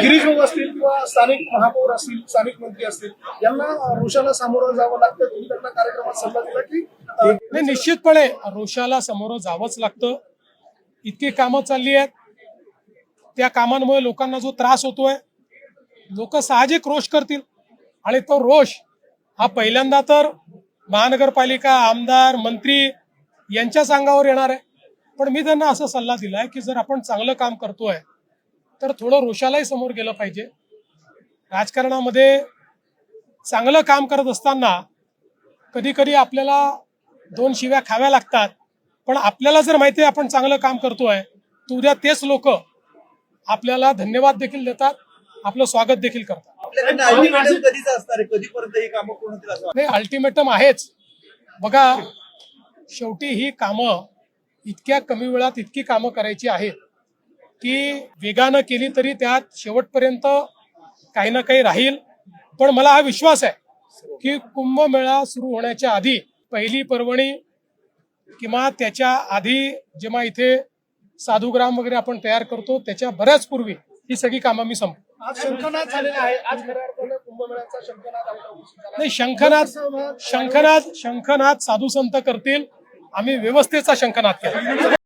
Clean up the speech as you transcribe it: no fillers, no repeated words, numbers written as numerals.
गिरीश भाऊ असतील किंवा स्थानिक महापौर असतील, स्थानिक मंत्री असतील, यांना रोषाला सामोरं जावं लागतं. तुम्ही त्यांना कार्यक्रमात सल्ला दिला की नाही, निश्चितपणे रोषाला सामोरं जावंच लागतं. इतकी कामं चालली आहेत, त्या कामांमुळे लोकांना जो त्रास होतोय, लोक साहजिक रोष करतील. आणि तो रोष हा पहिल्यांदा तर महानगरपालिका, आमदार, मंत्री यांच्याच अंगावर येणार आहे. पण मी त्यांना असा सल्ला दिलाय की जर आपण चांगलं काम करतोय तर थोडं रोषालाही समोर गेलं पाहिजे. राजकारणामध्ये चांगलं काम करत असताना कधी कधी आपल्याला 2 शिव्या खाव्या लागतात. पण आपल्याला जर माहिती आहे आपण चांगलं काम करतोय तर उद्या तेच लोक आपल्याला धन्यवाद देखील देतात, आपलं स्वागत देखील करतात. नाही, अल्टिमेटम आहेच. बघा, शेवटी ही कामं इतक्या कमी वेळात इतकी कामं करायची आहेत की वेगानं केली तरी त्यात शेवटपर्यंत काही ना काही राहील. पण मला हा विश्वास आहे की कुंभमेळा सुरू होण्याच्या आधी पहिली पर्वणी किंवा त्याच्या आधी जेव्हा इथे साधुग्राम वगैरे आपण तयार करतो त्याच्या बऱ्याच पूर्वी ही सगळी कामं मी संपतो. आज शंखनाद झालेला आहे. आज खऱ्या अर्थानं कुंभमेळ्याचा शंखनाद आहे. नाही, शंखनाद साधू संत करतील, आम्ही व्यवस्थेचा शंखनाद केला.